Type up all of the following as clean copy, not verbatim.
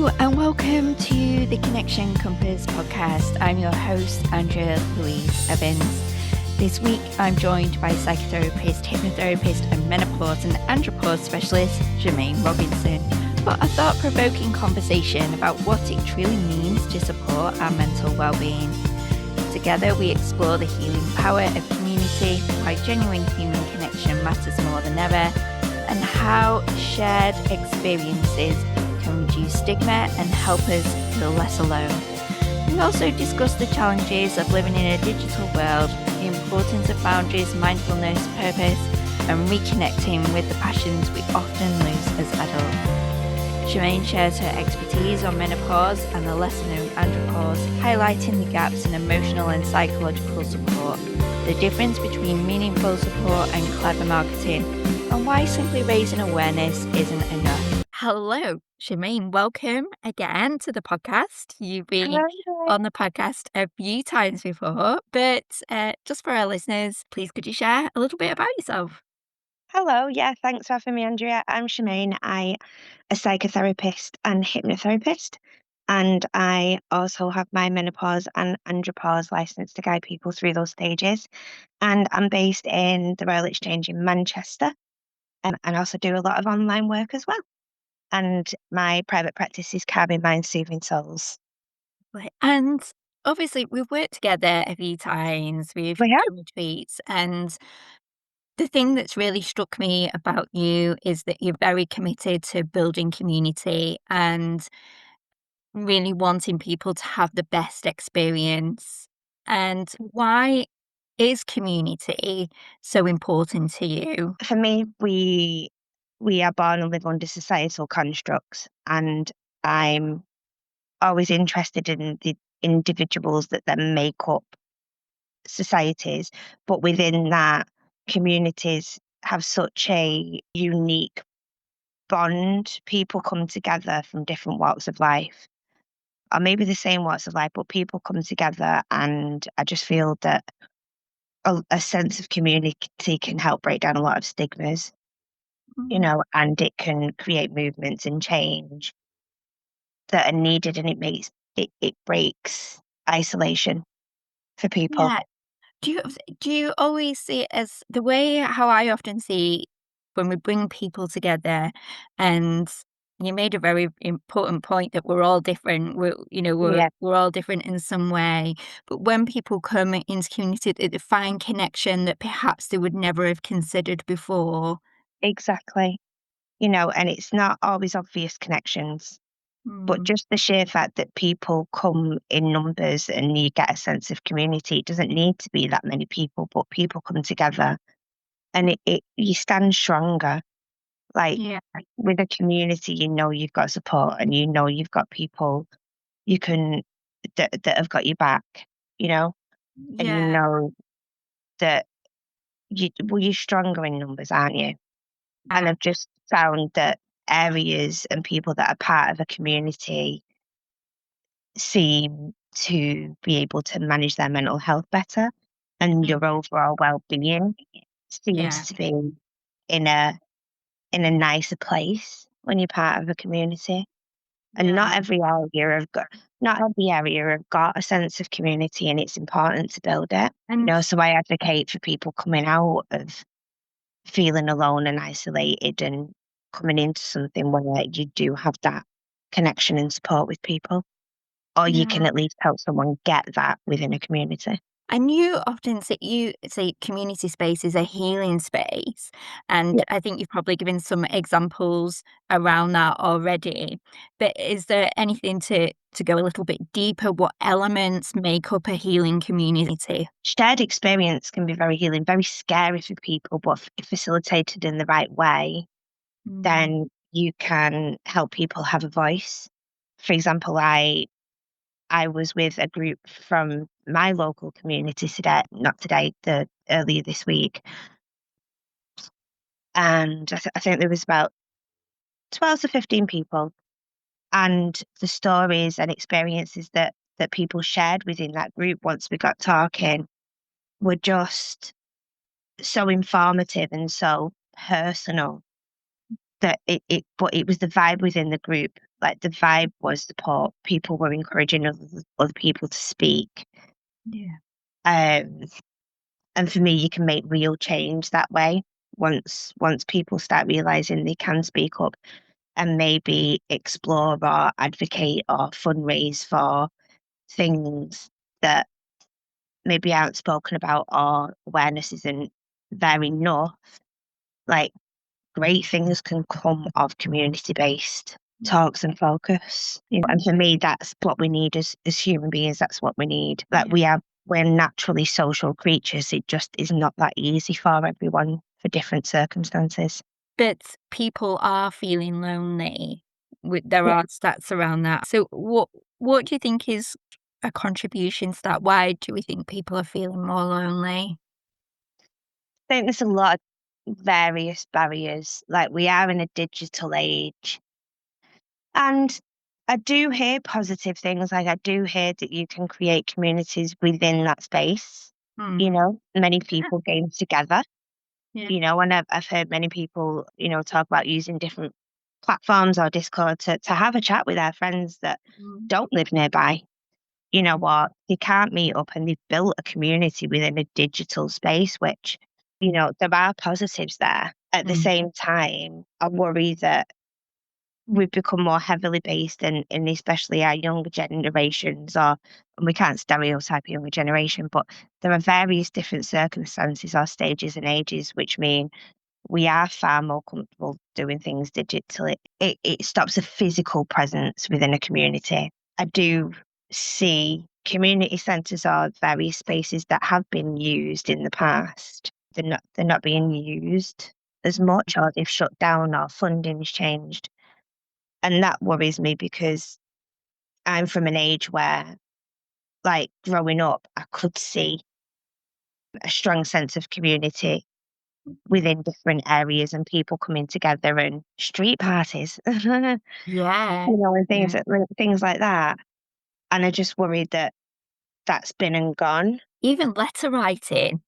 Hello and welcome to the Connection Compass podcast. I'm your host, Andrea Louise Evans. This week I'm joined by psychotherapist, hypnotherapist and menopause and andropause specialist, Jermaine Robinson, for a thought-provoking conversation about what it truly means to support our mental well-being. Together we explore the healing power of community, why genuine human connection matters more than ever, and how shared experiences can reduce stigma and help us feel less alone. We also discuss the challenges of living in a digital world, the importance of boundaries, mindfulness, purpose, and reconnecting with the passions we often lose as adults. Jermaine shares her expertise on menopause and the lesser-known andropause, highlighting the gaps in emotional and psychological support, the difference between meaningful support and clever marketing, and why simply raising awareness isn't enough. Hello, Jermaine. Welcome again to the podcast. You've been on the podcast a few times before, but just for our listeners, please could you share a little bit about yourself? Hello, yeah, thanks for having me, Andrea. I'm Shemaine. I'm a psychotherapist and hypnotherapist, and I also have my menopause and andropause license to guide people through those stages. And I'm based in the Royal Exchange in Manchester, and also do a lot of online work as well. And my private practice is Calming Minds, Soothing Souls. Right. And obviously, we've worked together a few times, we've We have. done retreats, and the thing that's really struck me about you is that you're very committed to building community and really wanting people to have the best experience. And why is community so important to you? For me, we are born and live under societal constructs, and I'm always interested in the individuals that then make up societies, but within that, communities have such a unique bond. People come together from different walks of life, or maybe the same walks of life, but people come together, and I just feel that a sense of community can help break down a lot of stigmas, Mm. and it can create movements and change that are needed, and it breaks isolation for people. Yeah. Do you always see it as the way how I often see when we bring people together, and you made a very important point that we're all different. Yeah, We're all different in some way. But when people come into community, they find connection that perhaps they would never have considered before. exactly. And it's not always obvious connections, but Mm, just the sheer fact that people come in numbers and you get a sense of community. It doesn't need to be that many people, but people come together, and it you stand stronger. Like, yeah, with a community, you've got support, and you've got people you can that have got your back, you know, and yeah, that you're stronger in numbers, aren't you? And yeah, I've just found that areas and people that are part of a community seem to be able to manage their mental health better, and yeah, your overall well-being yeah, seems to be in a nicer place when you're part of a community. And yeah. not every area have got a sense of community, and it's important to build it. And So I advocate for people coming out of feeling alone and isolated, and coming into something where you do have that connection and support with people, or you can yeah. at least help someone get that within a community. And you say community space is a healing space, and Yeah. I think you've probably given some examples around that already. But is there anything to go a little bit deeper? What elements make up a healing community? Shared experience can be very healing, very scary for people, but if facilitated in the right way, Mm, then you can help people have a voice. For example, I was with a group from my local community today, not today, the earlier this week, and I think there was about 12 to 15 people, and the stories and experiences that people shared within that group once we got talking were just so informative and so personal, that but it was the vibe within the group. like the vibe was support. People were encouraging other people to speak. Yeah. And for me, you can make real change that way. Once people start realizing they can speak up and maybe explore or advocate or fundraise for things that maybe aren't spoken about or awareness isn't there enough, like great things can come of community-based talks and focus. And for me, that's what we need as human beings. That's what we need. Like we're naturally social creatures. It just is not that easy for everyone for different circumstances. But people are feeling lonely. There Yeah. are stats around that. So what do you think is a contribution to that? Why do we think people are feeling more lonely? I think there's a lot of various barriers. Like we are in a digital age. And I do hear positive things. Like I do hear that you can create communities within that space. Hmm. Many Yeah. people game together, Yeah. and I've heard many people, talk about using different platforms or Discord to have a chat with their friends that Mm. don't live nearby. You know what? They can't meet up and they've built a community within a digital space, which, there are positives there. At the Mm. same time, I worry that we've become more heavily based in especially our younger generations, and we can't stereotype a younger generation, but there are various different circumstances or stages and ages which mean we are far more comfortable doing things digitally. It stops a physical presence within a community. I do see community centres or various spaces that have been used in the past. They're not being used as much, or they've shut down, or funding's changed. And that worries me because I'm from an age where, like, growing up, I could see a strong sense of community within different areas and people coming together and street parties, Yeah. and Yeah. things like that. And I just worried that that's been and gone. Even letter writing.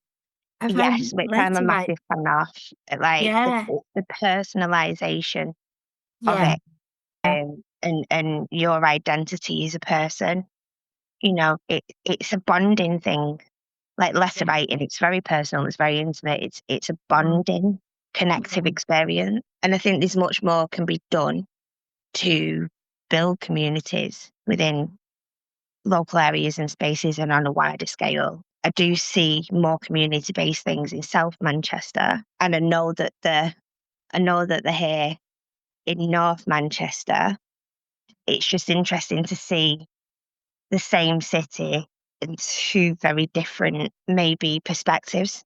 I Yes, find which I'm a letter write massive fan of, like yeah. the personalization of Yeah. it, and your identity as a person. It's a bonding thing. Like letter Yeah. writing, it's very personal, it's very intimate, it's a Mm. bonding, connective Mm. experience. And I think there's much more can be done to build communities within local areas and spaces and on a wider scale. I do see more community-based things in South Manchester, and I know that they're here in North Manchester. It's just interesting to see the same city in two very different, maybe, perspectives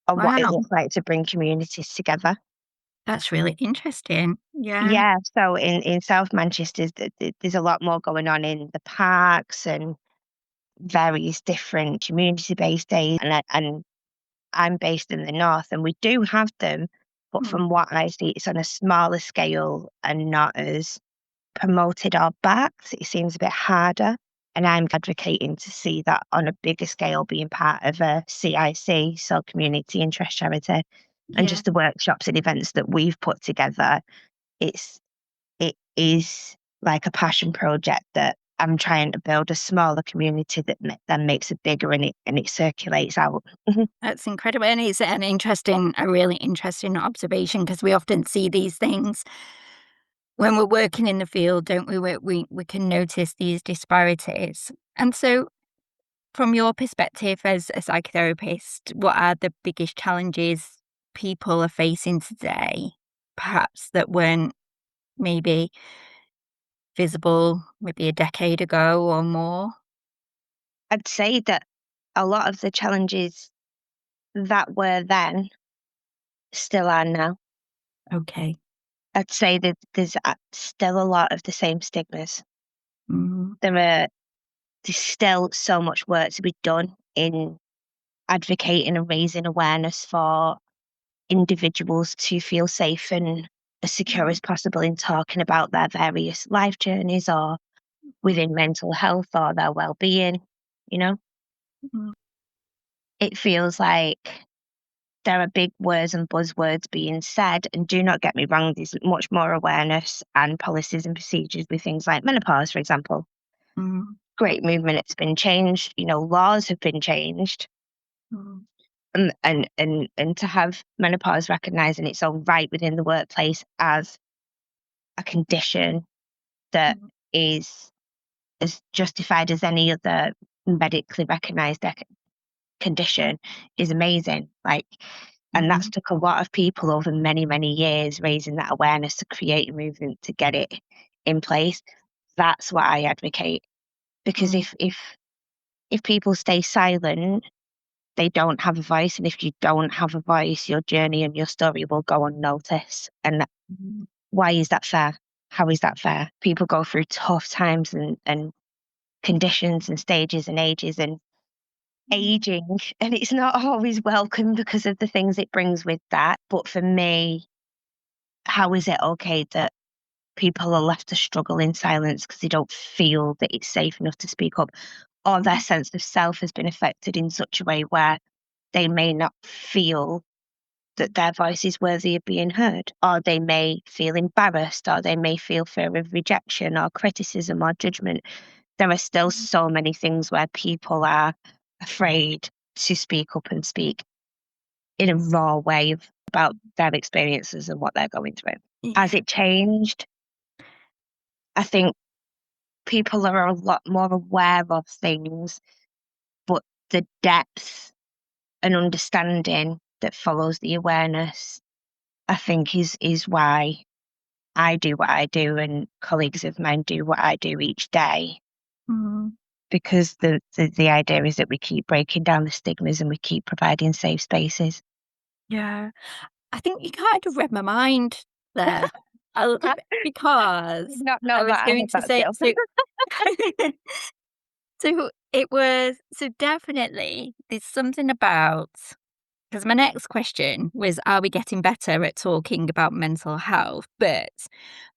on what it Wow. looks like to bring communities together. That's really interesting. Yeah. Yeah, so in South Manchester, there's a lot more going on in the parks and various different community-based days, and I'm based in the north, and we do have them, but Mm. from what I see, it's on a smaller scale and not as promoted or backed. It seems a bit harder. And I'm advocating to see that on a bigger scale being part of a CIC, so community interest charity, and Yeah. just the workshops and events that we've put together. It is like a passion project that I'm trying to build a smaller community that then makes it bigger, and it circulates out. That's incredible. And it's a really interesting observation because we often see these things when we're working in the field, don't we? We can notice these disparities. And so, from your perspective as a psychotherapist, what are the biggest challenges people are facing today, perhaps that weren't maybe visible maybe a decade ago or more? I'd say that a lot of the challenges that were then still are now. Okay. I'd say that there's still a lot of the same stigmas. Mhm. There's still so much work to be done in advocating and raising awareness for individuals to feel safe and as secure Mhm. as possible in talking about their various life journeys or within mental health or their well-being. You know, Mhm. it feels like there are big words and buzzwords being said. And do not get me wrong, there's much more awareness and policies and procedures with things like menopause, for example. Mm, Great movement. It's been changed. Laws have been changed. mm, And to have menopause recognised in its own right within the workplace as a condition that mm, is as justified as any other medically recognised condition is amazing. And that's mm, took a lot of people over many, many years raising that awareness to create a movement to get it in place. That's what I advocate. Because mm, if people stay silent, they don't have a voice. And if you don't have a voice, your journey and your story will go unnoticed. And mm, why is that fair? How is that fair? People go through tough times and conditions and stages and ages and aging, and it's not always welcome because of the things it brings with that. But for me, how is it okay that people are left to struggle in silence because they don't feel that it's safe enough to speak up, or their sense of self has been affected in such a way where they may not feel that their voice is worthy of being heard, or they may feel embarrassed, or they may feel fear of rejection or criticism or judgment. There are still so many things where people are afraid to speak up and speak in a raw way about their experiences and what they're going through. Has yeah. it changed? I think people are a lot more aware of things, but the depth and understanding that follows the awareness, I think, is why I do what I do and colleagues of mine do what I do each day. Mm, Because the idea is that we keep breaking down the stigmas and we keep providing safe spaces. yeah. I think you kind of read my mind there a little I bit did because not I know was that I going had to that say skill. so it was so definitely there's something about because my next question was, are we getting better at talking about mental health? But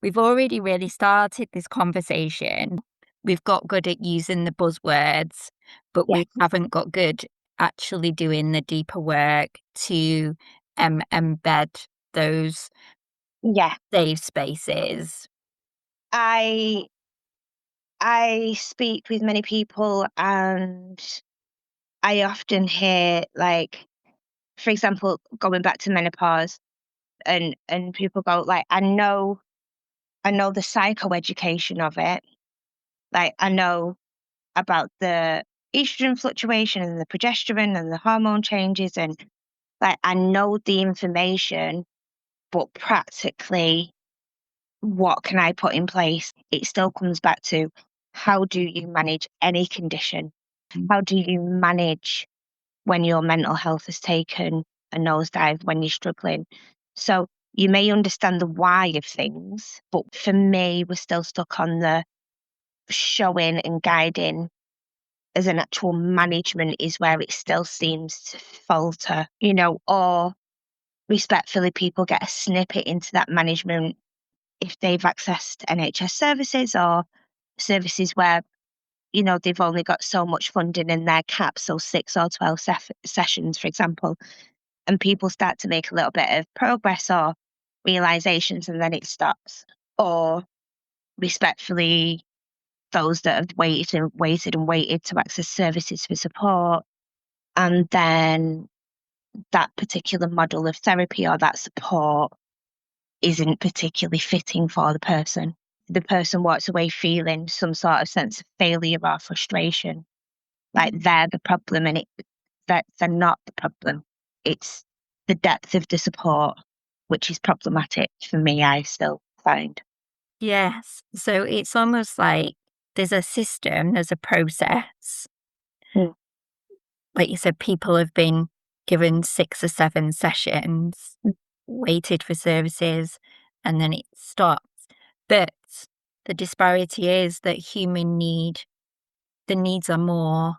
we've already really started this conversation. We've got good at using the buzzwords, but Yeah, we haven't got good actually doing the deeper work to embed those yeah. safe spaces. I I speak with many people and I often hear, like, for example, going back to menopause, and people go like, I know the psychoeducation of it. Like, I know about the estrogen fluctuation and the progesterone and the hormone changes, and like, I know the information, but practically, what can I put in place? It still comes back to, how do you manage any condition? How do you manage when your mental health has taken a nosedive, when you're struggling? So you may understand the why of things, but for me, we're still stuck on the showing and guiding as an actual management is where it still seems to falter, or respectfully, people get a snippet into that management if they've accessed NHS services or services where, they've only got so much funding in their cap, so 6 or 12 sessions, for example, and people start to make a little bit of progress or realizations and then it stops. Or respectfully, those that have waited and waited and waited to access services for support, and then that particular model of therapy or that support isn't particularly fitting for the person. The person walks away feeling some sort of sense of failure or frustration, like they're the problem, and that they're not the problem. It's the depth of the support which is problematic for me, I still find. Yes. So it's almost like there's a system, there's a process. Mm. Like you said, people have been given 6 or 7 sessions, Mm. waited for services, and then it stops. But the disparity is that the needs are more,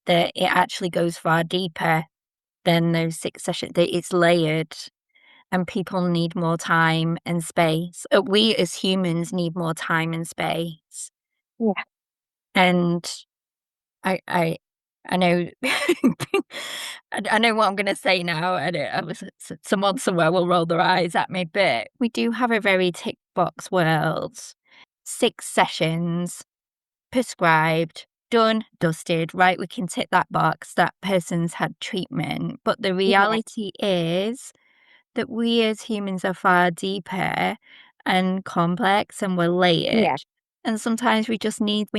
that it actually goes far deeper than those 6 sessions. That it's layered and people need more time and space. We as humans need more time and space. Yeah. And I I know, I know what I'm going to say now, and someone somewhere will roll their eyes at me, but we do have a very tick box world. 6 sessions, prescribed, done, dusted, right? We can tick that box. That person's had treatment. But the Yeah. reality is that we as humans are far deeper and complex, and we're layered. Yeah. And sometimes we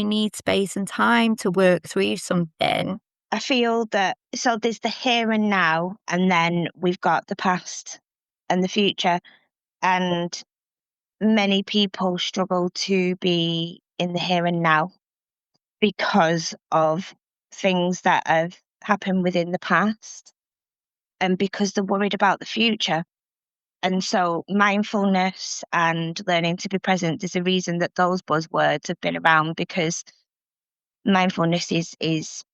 need space and time to work through something. I feel that, so there's the here and now, and then we've got the past and the future. And many people struggle to be in the here and now because of things that have happened within the past and because they're worried about the future. And so mindfulness and learning to be present, there's a reason that those buzzwords have been around, because mindfulness is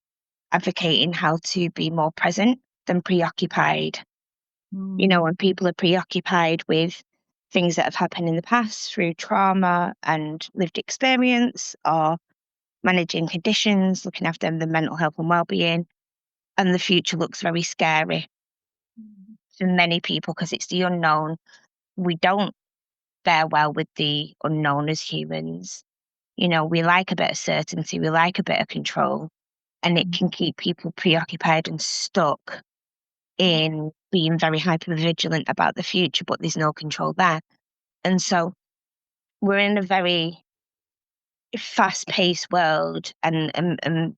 advocating how to be more present than preoccupied. You know, Mm. when people are preoccupied with things that have happened in the past through trauma and lived experience, or managing conditions, looking after their mental health and well-being, and the future looks very scary to many people because it's the unknown. We don't fare well with the unknown as humans. You know, we like a bit of certainty, we like a bit of control, and it can keep people preoccupied and stuck in being very hyper vigilant about the future, but there's no control there. And so we're in a very fast paced world, and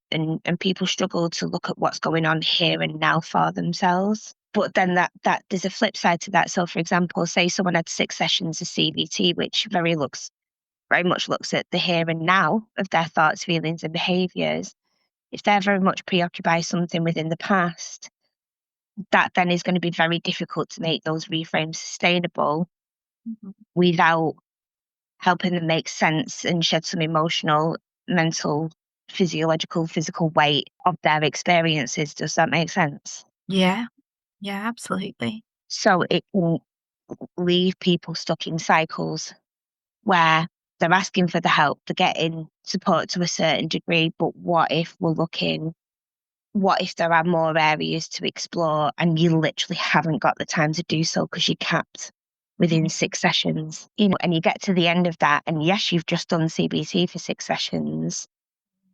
people struggle to look at what's going on here and now for themselves. But then that there's a flip side to that. So for example, say someone had 6 sessions of CBT, which very much looks at the here and now of their thoughts, feelings and behaviours. If they're very much preoccupied something within the past, that then is going to be very difficult to make those reframes sustainable Mhm. without helping them make sense and shed some emotional, mental, physiological, physical weight of their experiences. Does that make sense? Yeah, yeah, absolutely. So it can leave people stuck in cycles where they're asking for the help, they're getting support to a certain degree, but what if there are more areas to explore and you literally haven't got the time to do so because you're capped within 6 sessions, you know, and you get to the end of that and yes, you've just done CBT for 6 sessions,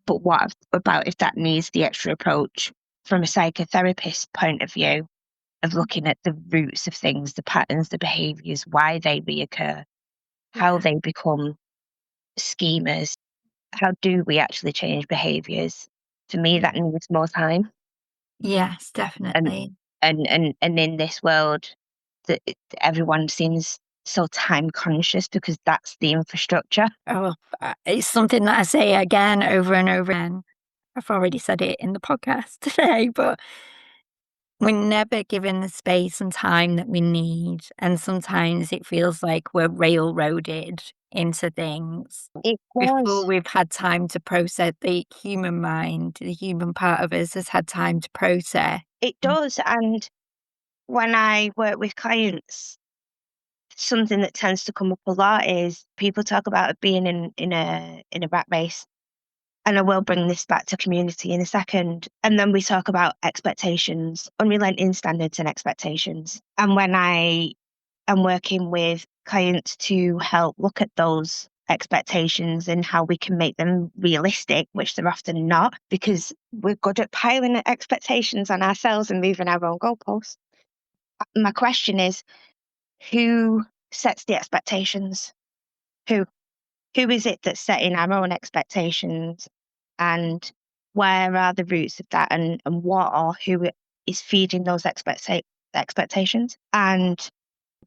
but what about if that needs the extra approach from a psychotherapist point of view of looking at the roots of things, the patterns, the behaviors, why they reoccur, how Yeah. they become schemas, how do we actually change behaviors? For me, that needs more time. Yes, And definitely. and in this world, that everyone seems so time conscious because that's the infrastructure. Oh, it's something that I say again over and over again. I've already said it in the podcast today, but we're never given the space and time that we need. And sometimes it feels like we're railroaded into things It before does. we've had time to process. The human mind, the human part of us has had time to process. It does. And when I work with clients, something that tends to come up a lot is people talk about being in a rat race. And I will bring this back to community in a second. And then we talk about expectations, unrelenting standards and expectations. And when I am working with clients to help look at those expectations and how we can make them realistic, which they're often not, because we're good at piling expectations on ourselves and moving our own goalposts. My question is, who sets the expectations? Who? Who is it that's setting our own expectations, and where are the roots of that, and what or who is feeding those expectations? And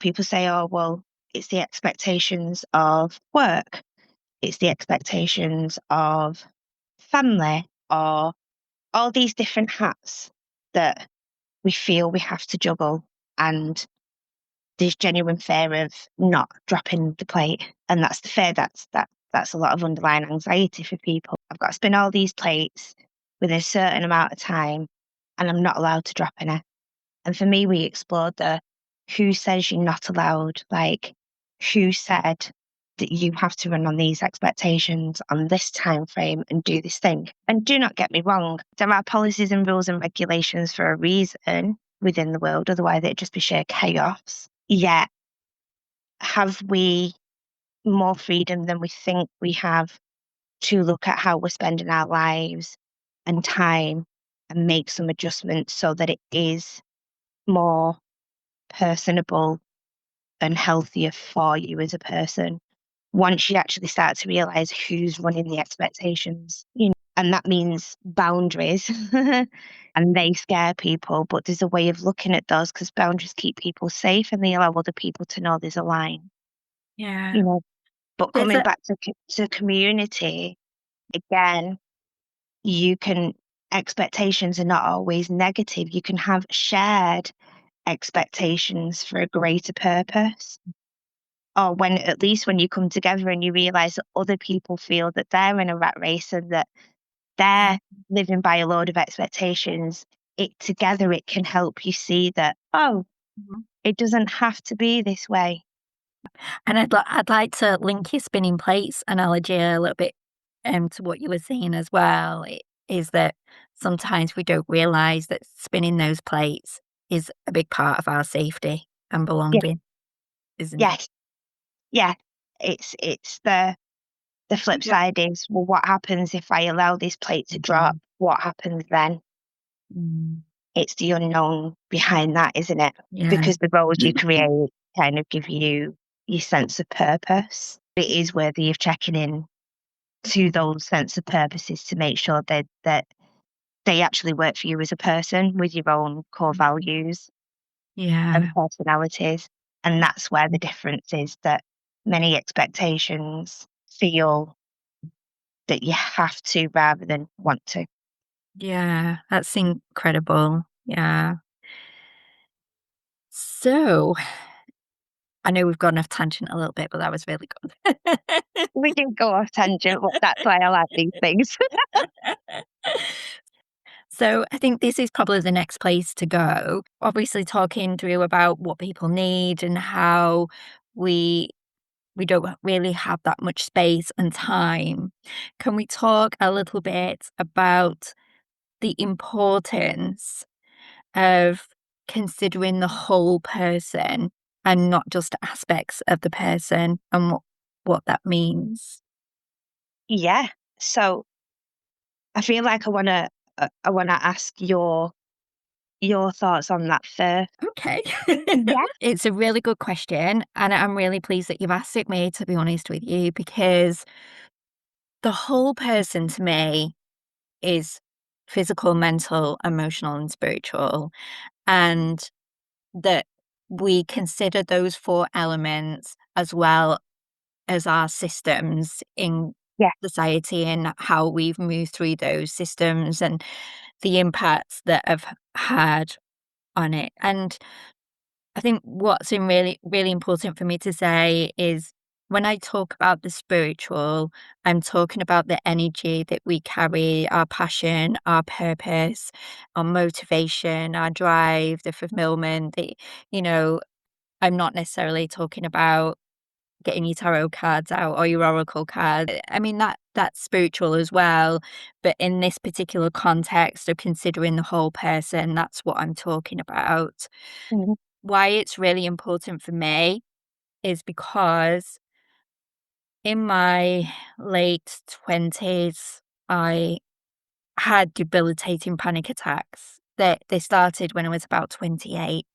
people say, oh, well, it's the expectations of work, it's the expectations of family, or all these different hats that we feel we have to juggle. And there's genuine fear of not dropping the plate. And that's the fear that's a lot of underlying anxiety for people. I've got to spin all these plates within a certain amount of time and I'm not allowed to drop any. And for me, we explored the who says you're not allowed, like who said that you have to run on these expectations on this time frame and do this thing. And do not get me wrong, there are policies and rules and regulations for a reason within the world, otherwise it'd just be sheer chaos. Yet, have we more freedom than we think we have to look at how we're spending our lives and time and make some adjustments so that it is more personable and healthier for you as a person once you actually start to realize who's running the expectations, and that means boundaries. And they scare people, but there's a way of looking at those because boundaries keep people safe and they allow other people to know there's a line, Yeah. you know. But There's coming a back to community, again, you can, expectations are not always negative. You can have shared expectations for a greater purpose. Or when, at least when you come together and you realize that other people feel that they're in a rat race and that they're living by a load of expectations, it can help you see that, oh, Mhm. it doesn't have to be this way. And I'd like to link your spinning plates analogy a little bit to what you were saying as well. Is that sometimes we don't realize that spinning those plates is a big part of our safety and Yeah. belonging, isn't it? Yes. Yeah. It's the flip Yep. side is, well, what happens if I allow this plate to drop? What happens then? Mm, It's the unknown behind that, isn't it? yeah. Because the roles you create kind of give you your sense of purpose. It is worthy of checking in to those sense of purposes to make sure that they actually work for you as a person with your own core values and Yeah. personalities. And that's where the difference is, that many expectations feel that you have to rather than want to. Yeah. That's incredible. Yeah. So I know we've gone off tangent a little bit, but that was really good. We didn't go off tangent, but that's why I like these things. So I think this is probably the next place to go. Obviously talking through about what people need and how we we don't really have that much space and time. Can we talk a little bit about the importance of considering the whole person and not just aspects of the person and what that means? Yeah. So I feel like I wanna ask your thoughts on that first. Okay. Yeah. It's a really good question, and I'm really pleased that you've asked it me, to be honest with you, because the whole person to me is physical, mental, emotional, and spiritual. And that we consider those four elements as well as our systems in Yeah. society and how we've moved through those systems and the impacts that have had on it. And I think what's really important for me to say is when I talk about the spiritual, I'm talking about the energy that we carry, our passion, our purpose, our motivation, our drive, the fulfillment. You know, I'm not necessarily talking about getting your tarot cards out or your oracle cards. I mean that's spiritual as well, but in this particular context of considering the whole person, that's what I'm talking about. Mhm. Why it's really important for me is because in my late 20s, I had debilitating panic attacks. They started when I was about 28,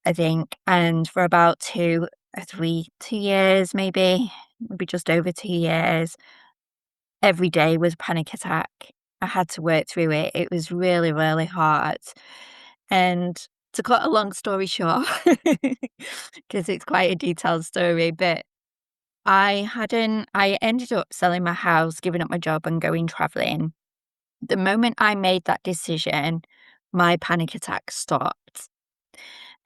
I think, and for about 2 years, maybe just over 2 years, every day was a panic attack. I had to work through it. It was really, really hard. And to cut a long story short, because it's quite a detailed story, but I ended up selling my house, giving up my job and going traveling. The moment I made that decision, my panic attack stopped.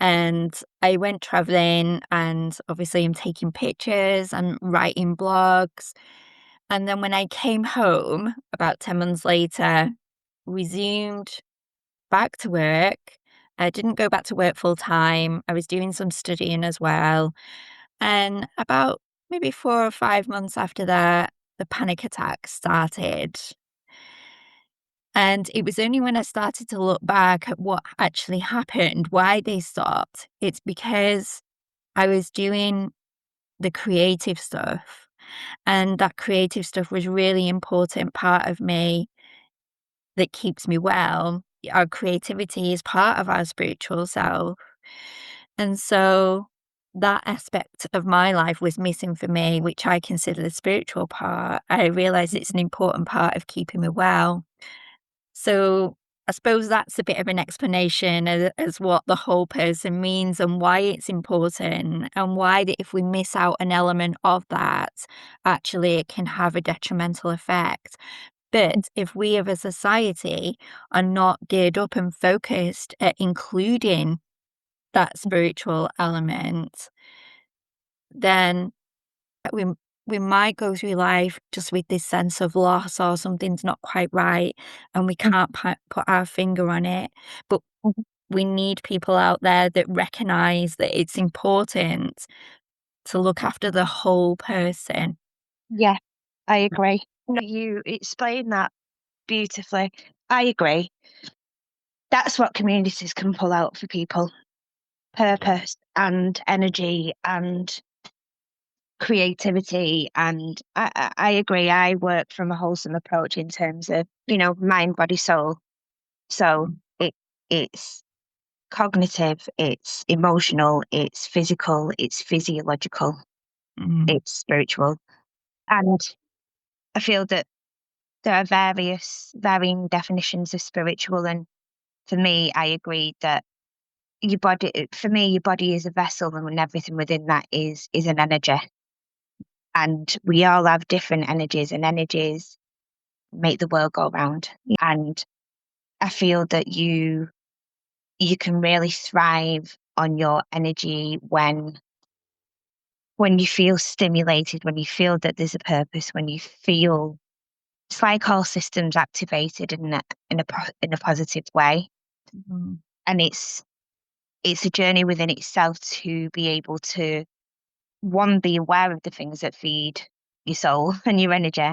And I went traveling and obviously I'm taking pictures and writing blogs. And then when I came home about 10 months later, resumed back to work. I didn't go back to work full time. I was doing some studying as well. And about maybe 4 or 5 months after that, the panic attacks started. And it was only when I started to look back at what actually happened, why they stopped. It's because I was doing the creative stuff, and that creative stuff was really important part of me that keeps me well. Our creativity is part of our spiritual self. And so that aspect of my life was missing for me, which I consider the spiritual part. I realize it's an important part of keeping me well. So I suppose that's a bit of an explanation as what the whole person means and why it's important, and why that if we miss out an element of that, actually it can have a detrimental effect. But if we as a society are not geared up and focused at including that spiritual element, then we we might go through life just with this sense of loss, or something's not quite right and we can't put our finger on it. But we need people out there that recognize that it's important to look after the whole person. Yeah, I agree. No, you explain that beautifully. I agree. That's what communities can pull out for people: purpose and energy and creativity. And I agree. I work from a wholesome approach in terms of, mind, body, soul. So it's cognitive, it's emotional, it's physical, it's physiological, Mm, it's spiritual. And I feel that there are varying definitions of spiritual. And for me, I agree that for me, your body is a vessel, and everything within that is an energy. And we all have different energies, and energies make the world go round. And I feel that you can really thrive on your energy when you feel stimulated, when you feel that there's a purpose, when you feel it's like all systems activated in a positive way. mm, And it's a journey within itself to be able to, one, be aware of the things that feed your soul and your energy,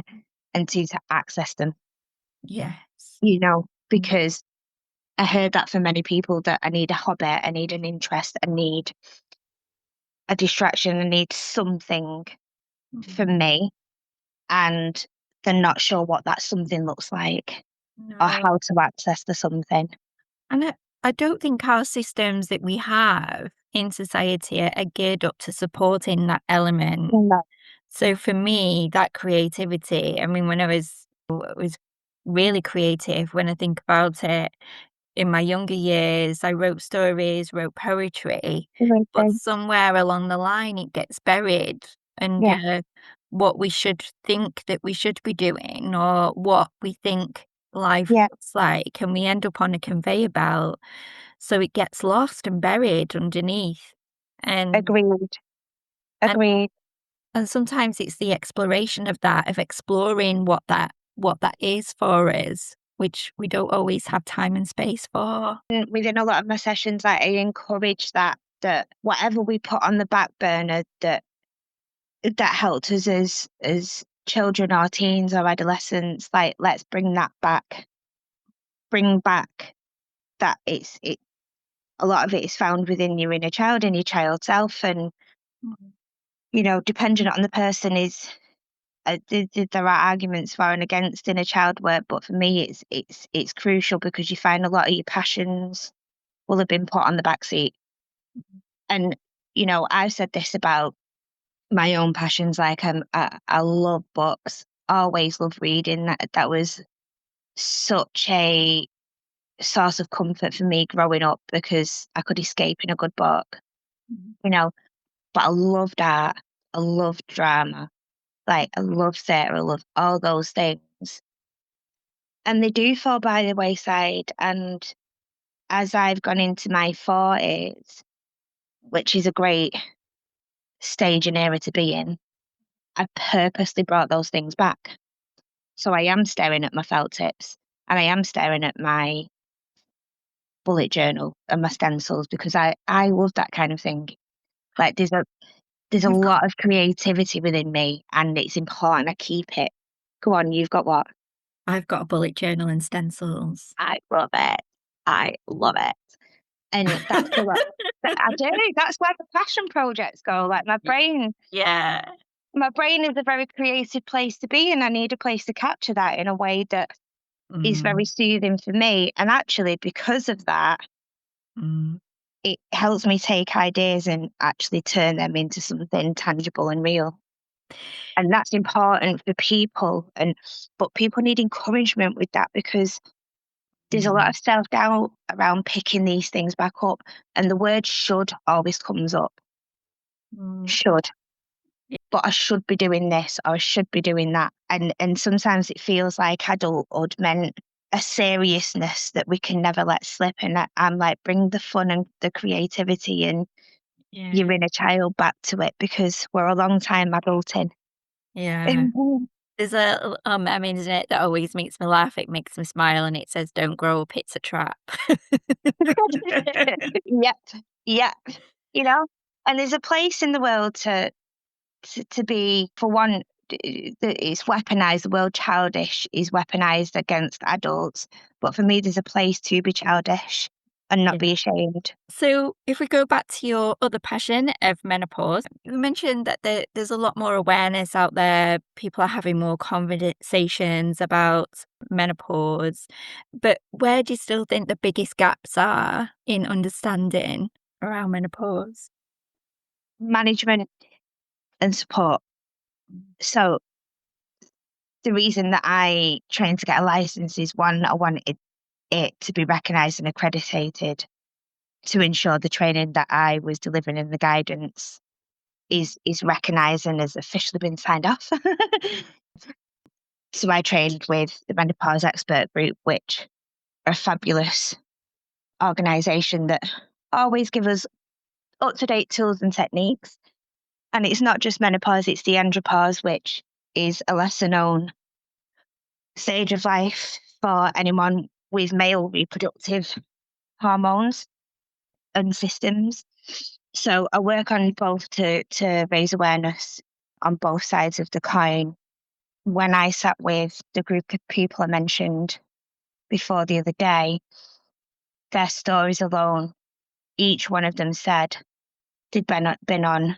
and two, to access them, yes. Mm, because I heard that for many people, that I need a hobby, I need an interest, I need a distraction, I need something for mm. me. And they're not sure what that something looks like, or No. how to access the something. And I don't think our systems that we have in society are geared up to supporting that element. No. So for me, that creativity, I mean, when I was really creative when I think about it. In my younger years, I wrote stories, wrote poetry, but Everything. somewhere along the line it gets buried Yeah, under what we should think that we should be doing, or what we think life yeah, looks like, and we end up on a conveyor belt, so it gets lost and buried underneath. And agreed, and agreed. and sometimes it's the exploration of that, of exploring what that is for us, which we don't always have time and space for. Within a lot of my sessions, I encourage that whatever we put on the back burner that helped us as children or teens or adolescents, like, let's bring that back. Bring back that it a lot of it is found within your inner child and your child self. And Mhm. depending on the person, is there are arguments for and against inner child work, but for me it's crucial, because you find a lot of your passions will have been put on the back seat. And I've said this about my own passions, like, I love books, always love reading. That was such a source of comfort for me growing up, because I could escape in a good book, Mhm. you know but I loved art, I loved drama, like, I love theatre, I love all those things. And they do fall by the wayside. And as I've gone into my 40s, which is a great stage and era to be in, I purposely brought those things back. So I am staring at my felt tips, and I am staring at my bullet journal and my stencils, because I love that kind of thing. Like, There's a You've got, lot of creativity within me, and it's important I keep it. Go on, you've got what? I've got a bullet journal and stencils. I love it. I love it. And that's a lot. I do. That's where the passion projects go. Like Yeah. my brain is a very creative place to be, and I need a place to capture that in a way that is very Mm, soothing for me. And actually, because of that, mm, it helps me take ideas and actually turn them into something tangible and real. And that's important for people. But people need encouragement with that, because there's a lot mm, of self-doubt around picking these things back up. And the word should always comes up. mm. Should. But I should be doing this, or I should be doing that. And sometimes it feels like adulthood meant a seriousness that we can never let slip. And I'm like, bring the fun and the creativity and Yeah. your inner child back to it, because we're a long time adulting. Yeah. There's a meme, isn't it, that always makes me laugh, it makes me smile, and it says, "Don't grow up, it's a trap." Yep, yep. You know, and there's a place in the world to be, for one, it's weaponized. The word childish is weaponized against adults. But for me, there's a place to be childish and not Yeah. be ashamed. So if we go back to your other passion of menopause, you mentioned that there's a lot more awareness out there. People are having more conversations about menopause. But where do you still think the biggest gaps are in understanding around menopause? Management and support. So the reason that I trained to get a license is, one, I wanted it to be recognised and accredited, to ensure the training that I was delivering and the guidance is recognised and has officially been signed off. So I trained with the Menopause Expert Group, which are a fabulous organisation that always give us up-to-date tools and techniques. And it's not just menopause, it's the andropause, which is a lesser known stage of life for anyone with male reproductive hormones and systems. So I work on both to raise awareness on both sides of the coin. When I sat with the group of people I mentioned before the other day, their stories alone, each one of them said they'd been on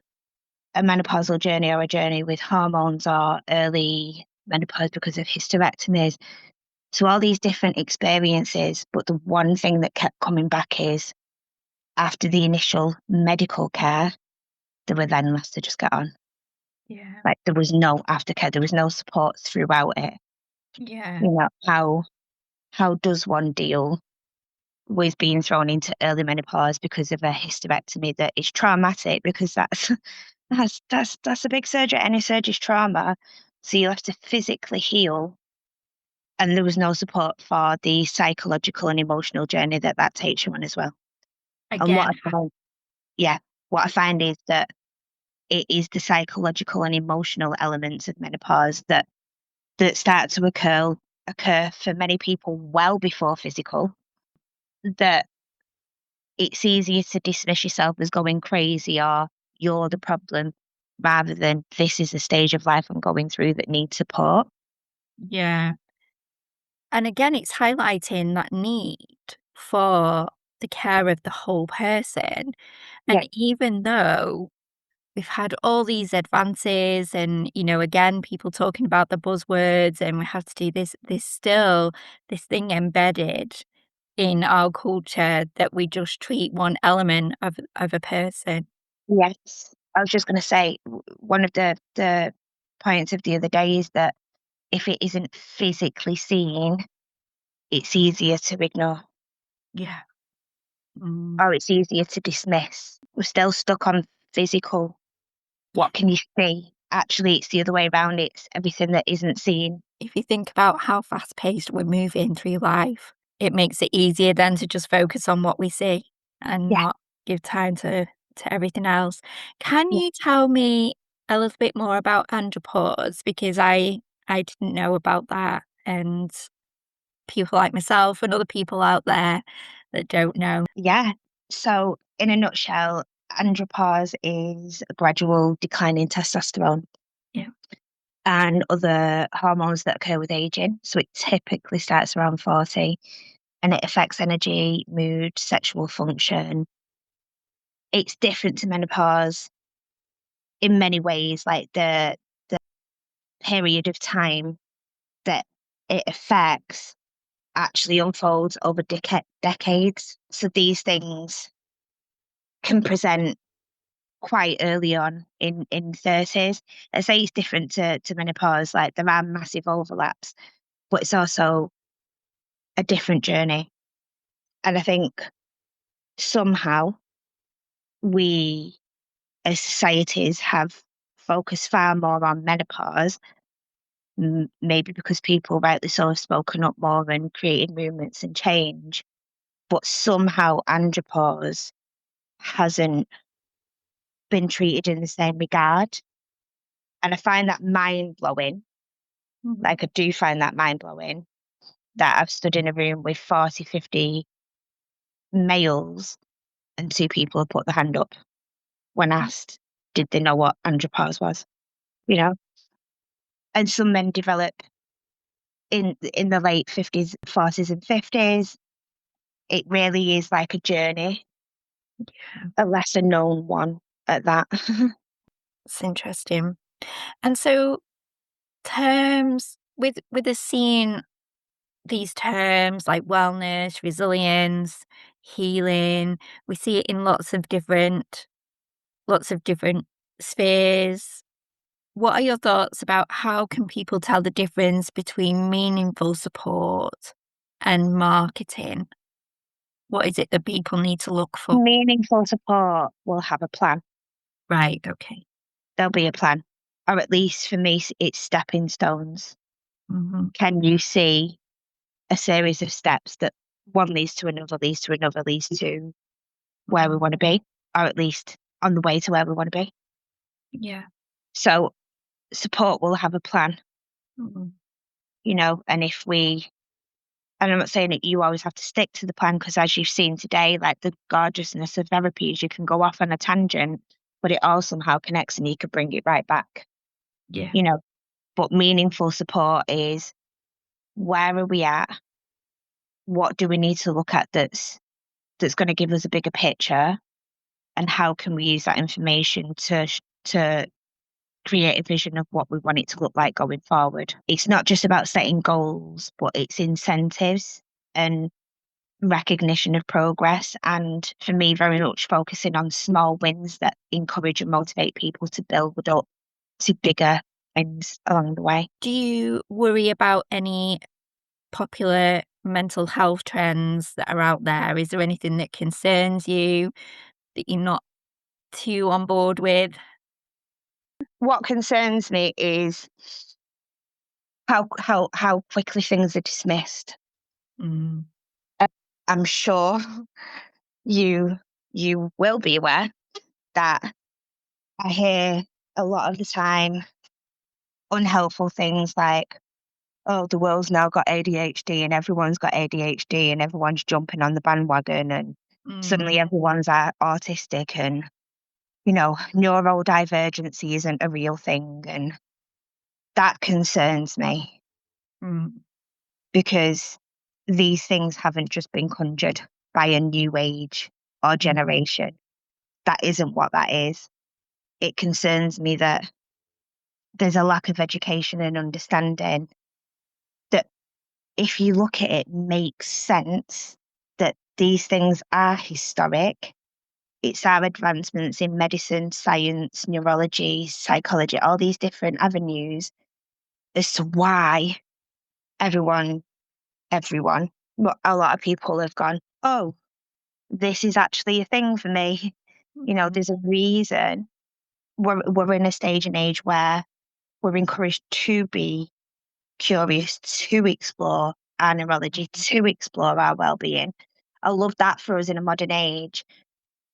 a menopausal journey, or a journey with hormones, or early menopause because of hysterectomies. So all these different experiences, but the one thing that kept coming back is, after the initial medical care, they were then left to just get on. Yeah. Like, there was no aftercare, there was no support throughout it. Yeah. You know, how does one deal with being thrown into early menopause because of a hysterectomy that is traumatic? Because that's a big surgery. Any surgery is trauma. So you have to physically heal. And there was no support for the psychological and emotional journey that takes you on as well. And Again, yeah, what I find is that it is the psychological and emotional elements of menopause that start to occur for many people well before physical. That it's easier to dismiss yourself as going crazy, or you're the problem, rather than, this is a stage of life I'm going through that needs support. yeah. And again, it's highlighting that need for the care of the whole person. Yeah. And even though we've had all these advances and, again, people talking about the buzzwords and we have to do this, there's still this thing embedded in our culture that we just treat one element of a person. Yes. I was just going to say, one of the points of the other day is that if it isn't physically seen, it's easier to ignore, Yeah. Mm. or it's easier to dismiss. We're still stuck on physical. Yeah. What can you see? Actually, it's the other way around. It's everything that isn't seen. If you think about how fast paced we're moving through life, it makes it easier then to just focus on what we see and Yeah. not give time to everything else. Can Yeah. you tell me a little bit more about andropause? Because I didn't know about that, and people like myself and other people out there that don't know. Yeah. So, in a nutshell, andropause is a gradual decline in testosterone. Yeah. And other hormones that occur with aging. So it typically starts around 40 and it affects energy, mood, sexual function. It's different to menopause in many ways, like the period of time that it affects actually unfolds over decades. So these things can present quite early on in 30s. I say it's different to menopause, like there are massive overlaps, but it's also a different journey. And I think somehow we as societies have focused far more on menopause, maybe because people rightly so have spoken up more and created movements and change. But somehow andropause hasn't been treated in the same regard. And I find that mind blowing. Mhm. Like, I do find that mind blowing that I've stood in a room with 40, 50 males and two people have put their hand up when asked, did they know what andropause was? You know? And some men develop in the late 50s, 40s, and 50s. It really is like a journey, a lesser known one at that. It's interesting. And so terms with us seeing these terms like wellness, resilience, healing, we see it in lots of different spheres. What are your thoughts about how can people tell the difference between meaningful support and marketing? What is it that people need to look for? Meaningful support will have a plan. Right, okay. There'll be a plan. Or at least for me, it's stepping stones. Mhm. Can you see a series of steps that one leads to another, leads to another, leads to where we want to be, or at least on the way to where we want to be? Yeah. So support will have a plan, Mhm. and if we, and I'm not saying that you always have to stick to the plan, because as you've seen today, like the gorgeousness of therapy is you can go off on a tangent, but it all somehow connects and you can bring it right back, Yeah. you know. But meaningful support is, where are we at? What do we need to look at that's going to give us a bigger picture? And how can we use that information to create a vision of what we want it to look like going forward? It's not just about setting goals, but it's incentives and recognition of progress. And for me, very much focusing on small wins that encourage and motivate people to build up to bigger things along the way. Do you worry about any popular mental health trends that are out there? Is there anything that concerns you that you're not too on board with? What concerns me is how quickly things are dismissed. Mm, Uh, I'm sure you you will be aware that I hear a lot of the time unhelpful things like, oh, the world's now got ADHD and everyone's got ADHD and everyone's jumping on the bandwagon and suddenly mm, everyone's autistic and, neurodivergency isn't a real thing. And that concerns me mm, because these things haven't just been conjured by a new age or mm, generation. That isn't what that is. It concerns me that there's a lack of education and understanding that, if you look at it, makes sense that these things are historic. It's our advancements in medicine, science, neurology, psychology, all these different avenues as to why everyone, but a lot of people have gone, oh, this is actually a thing for me. mm, There's a reason. We're in a stage and age where we're encouraged to be curious, to explore our neurology, to explore our well-being. I love that for us in a modern age,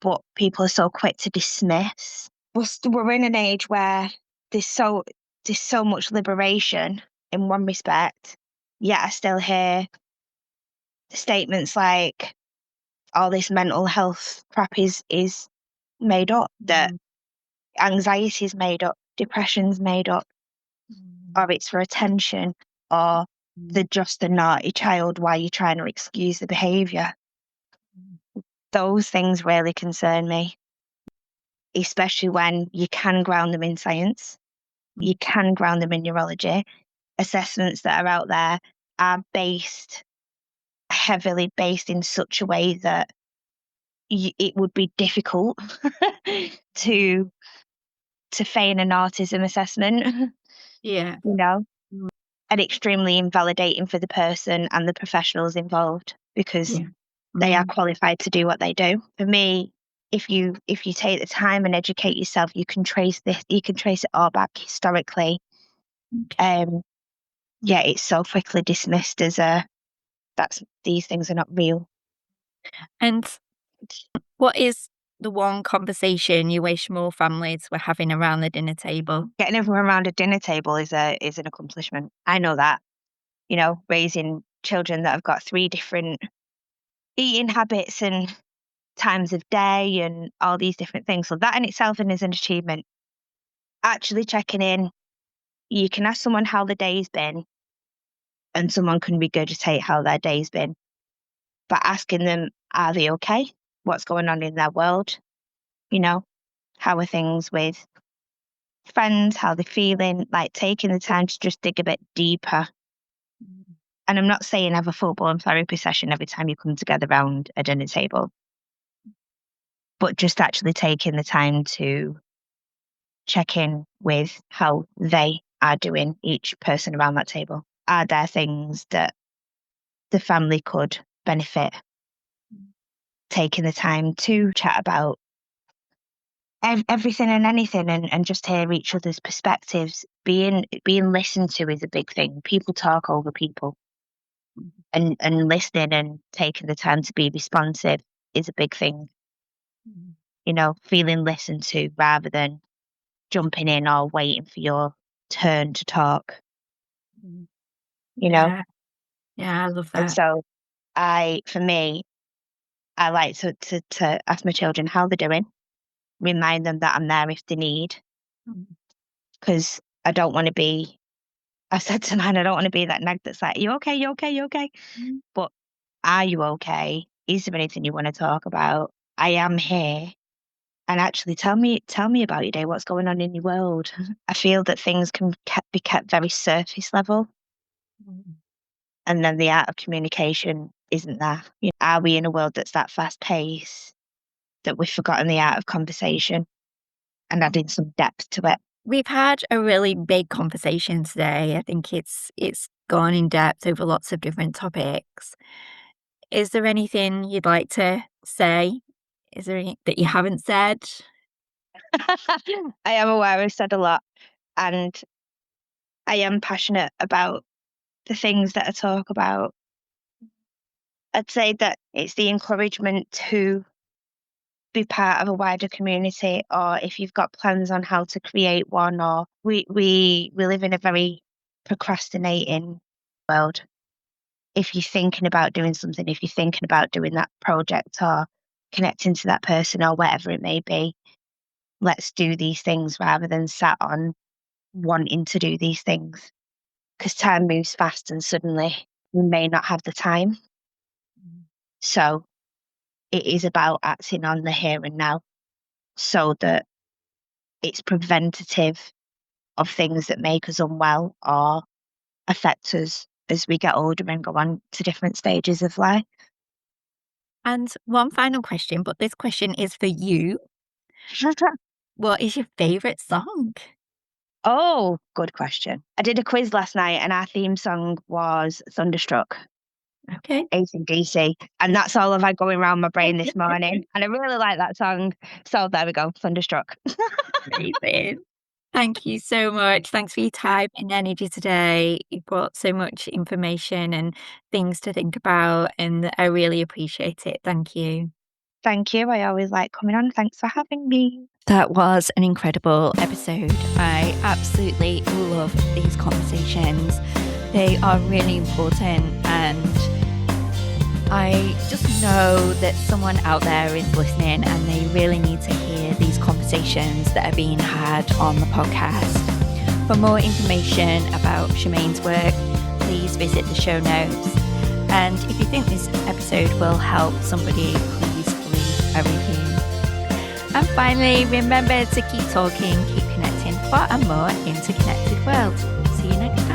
but people are so quick to dismiss. We're in an age where there's so there's so much liberation in one respect, yet I still hear statements like all this mental health crap is made up, that anxiety is made up, depression's made up, or it's for attention, or they're just a naughty child while you're trying to excuse the behaviour. Those things really concern me, especially when you can ground them in science, you can ground them in neurology. Assessments that are out there are heavily based in such a way that it would be difficult to feign an autism assessment, Yeah. you know, and extremely invalidating for the person and the professionals involved, because they are qualified to do what they do. For me, if you take the time and educate yourself, you can trace it all back historically. Yeah, it's so quickly dismissed as these things are not real. And what is the one conversation you wish more families were having around the dinner table? Getting everyone around a dinner table is an accomplishment. I know that. You know, raising children that have got 3 different eating habits and times of day and all these different things. So that in itself is an achievement. Actually checking in, you can ask someone how the day's been, and someone can regurgitate how their day's been. But asking them, are they okay? What's going on in their world? You know, how are things with friends? How they're feeling? Like taking the time to just dig a bit deeper. And I'm not saying have a full-blown therapy session every time you come together around a dinner table, but just actually taking the time to check in with how they are doing, each person around that table. Are there things that the family could benefit? Taking the time to chat about everything and anything, and just hear each other's perspectives. Being listened to is a big thing. People talk over people, and listening and taking the time to be responsive is a big thing. You know, feeling listened to rather than jumping in or waiting for your turn to talk. You know? Yeah, I love And that. so for me, I like to ask my children how they're doing, remind them that I'm there if they need, because I don't want to be, I said to mine, I don't want to be that nag that's like, you okay, you okay, you okay? But are you okay? Is there anything you want to talk about? I am here. And actually tell me about your day, what's going on in your world. I feel that things can be kept very surface level. And then the art of communication isn't there. You know, are we in a world that's that fast paced that we've forgotten the art of conversation and adding some depth to it? We've had a really big conversation today. I think it's gone in depth over lots of different topics. Is there anything you'd like to say? Is there anything that you haven't said? I am aware I've said a lot, and I am passionate about the things that I talk about. I'd say that it's the encouragement to be part of a wider community, or if you've got plans on how to create one, or we live in a very procrastinating world. If you're thinking about doing something, if you're thinking about doing that project or connecting to that person or whatever it may be, let's do these things rather than sat on wanting to do these things, because time moves fast and suddenly we may not have the time. So it is about acting on the here and now, so that it's preventative of things that make us unwell or affect us as we get older and go on to different stages of life. And one final question, but this question is for you. What is your favourite song? Oh, good question. I did a quiz last night and our theme song was Thunderstruck, Okay. AC/DC, and that's all I've had going around my brain this morning. And I really like that song. So there we go, Thunderstruck. Amazing. Thank you so much. Thanks for your time and energy today. You've brought so much information and things to think about, and I really appreciate it. Thank you. Thank you. I always like coming on. Thanks for having me. That was an incredible episode. I absolutely love these conversations. They are really important, and I just know that someone out there is listening and they really need to hear these conversations that are being had on the podcast. For more information about Shemaine's work, please visit the show notes. And if you think this episode will help somebody, please leave a review. And finally, remember to keep talking, keep connecting for a more interconnected world. See you next time.